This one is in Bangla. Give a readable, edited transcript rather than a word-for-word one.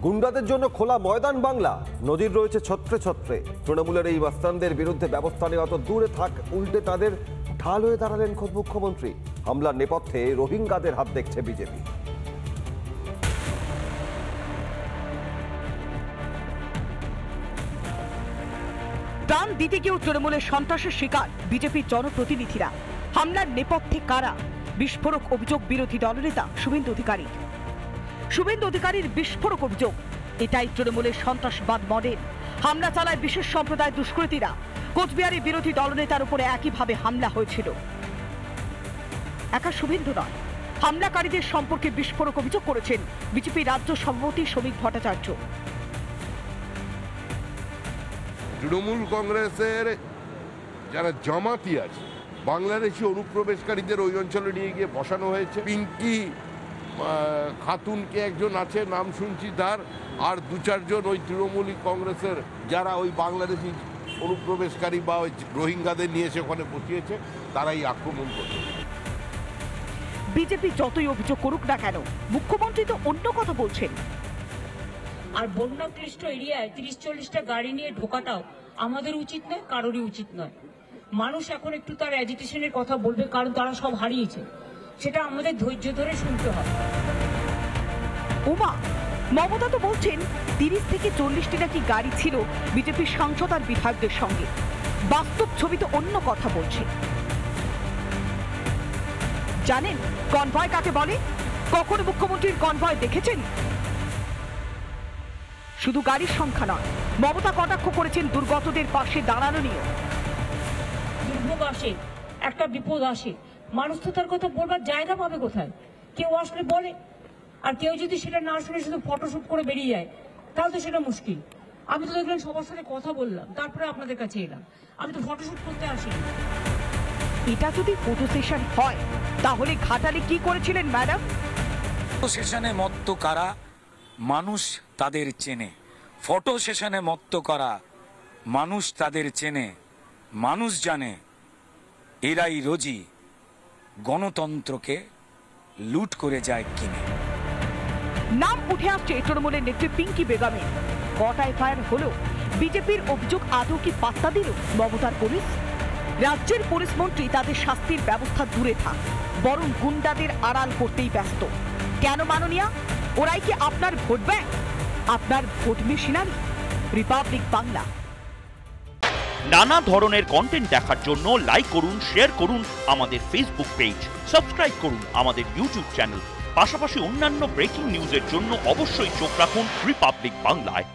গুন্ডাদের জন্য খোলা ময়দান বাংলা, নদীর রয়েছে ছত্রে ছত্রে। তৃণমূলের এই মাস্তানদের বিরুদ্ধে ব্যবস্থা নেওয়া তো দূরে থাক, উল্টে তাদের ঢাল হয়ে দাঁড়ালেন খোদ মুখ্যমন্ত্রী। হামলার নেপথ্যে রোহিঙ্গাদের হাত দেখছে বিজেপি। দান দিতে গিয়েও তৃণমূলের সন্ত্রাসের শিকার বিজেপির জনপ্রতিনিধিরা। হামলার নেপথ্যে কারা? বিস্ফোরক অভিযোগ বিরোধী দলনেতা শুভেন্দু অধিকারী। শুভেন্দু অধিকারীর বিস্ফোরক অভিযোগ, এটাই তৃণমূলের সন্ত্রাসবাদ মডেল। হামলা চালায় বিশেষ সম্প্রদায় দুষ্কৃতীরা। কোচবিহারের বিরোধী দলনেতার উপরে একইভাবে হামলা হয়েছিল। একা শুভেন্দু নয়, হামলাকারীদের সম্পর্কে বিস্ফোরক অভিযোগ করেছেন বিজেপি রাজ্য সভাপতি শ্রমিক ভট্টাচার্য। তৃণমূল কংগ্রেসের যারা জামাতি আছে, বাংলাদেশি অনুপ্রবেশকারীদের ওই অঞ্চলে নিয়ে গিয়ে বসানো হয়েছে। পিঙ্কি খাতুনকে একজন আছে, নাম শুনছি তার, আর দু চারজন ওই তৃণমূল কংগ্রেসের যারা ওই বাংলাদেশি অনুপ্রবেশকারী বা ওই রোহিঙ্গাদের নিয়ে এসে ওখানে বসিয়েছে, তারাই আক্রমণ করছে। বিজেপি যতই অভিযোগ করুক না কেন, মুখ্যমন্ত্রী তো অন্য কথা বলছেন। আর বন্যাক্লিষ্ট এরিয়ায় 30-40টা গাড়ি নিয়ে ঢোকাটাও আমাদের উচিত নয়, কারোরই উচিত নয়। মানুষ এখন একটু তার অ্যাজিটেশনের কথা বলবে, কারণ তারা সব হারিয়েছে। সেটা আমাদের ধৈর্য ধরে শুনতে হবে। উমা, মমতা তো বলছেন 30 থেকে 40টি নাকি গাড়ি ছিল বিজেপির সাংসদ আর বিধায়কদের সঙ্গে। বাস্তব ছবি তো অন্য কথা বলছে। জানেন কনভয় কাকে বলে? কখনো মুখ্যমন্ত্রীর কনভয় দেখেছেন? শুধু গাড়ির সংখ্যা নয়, মমতা কটাক্ষ করেছেন দুর্গতদের পাশে দাঁড়ানো নিয়ে। দুর্ভোগ আসে, একটা বিপদ আসে, মানুষ তো তার কথা বলবার জায়গা পাবে কোথায়? কেউ আসলে বলে, আর কেউ যদি সেটা না শুনে শুধু ফটোশুট করে বেরিয়ে যায়, তাহলে তো সেটা মুশকিল। আমি তো দেখলাম সবার সাথে কথা বললাম, তারপরে আপনাদের কাছে এলাম। আমি তো ফটোশুট করতে আসিনি। এটা যদি ফটো সেশন হয়, তাহলে ঘাটালে কি করেছিলেন ম্যাডাম? ফটো সেশনে মত্ত কারা, মানুষ তাদের চেনে। ফটো সেশনে মত্ত করা মানুষ তাদের চেনে। মানুষ জানে এরাই রোজই গণতন্ত্রকে লুট করে যায় কিনে। নাম উঠে আসছে তৃণমূলের নেত্রী পিঙ্কি বেগমে। কটায় ফায়ার হলো? বিজেপির অভিযোগ আদৌ কি পাত্তা দিল মমতার পুলিশ? রাজ্যের পুলিশ মন্ত্রী তাদের শাস্তির ব্যবস্থা দূরে থাক, বরং গুন্ডাদের আড়াল করতেই ব্যস্ত। কেন মাননীয়া? ওরাই কি আপনার ভোট ব্যাংক, আপনার ভোট মেশিনারি? রিপাবলিক বাংলা। নানা ধরনের কন্টেন্ট দেখার জন্য লাইক করুন, শেয়ার করুন আমাদের ফেসবুক পেজ, সাবস্ক্রাইব করুন আমাদের ইউটিউব চ্যানেল। পাশাপাশি অন্যান্য ব্রেকিং নিউজের জন্য অবশ্যই চোখ রাখুন রিপাবলিক বাংলায়।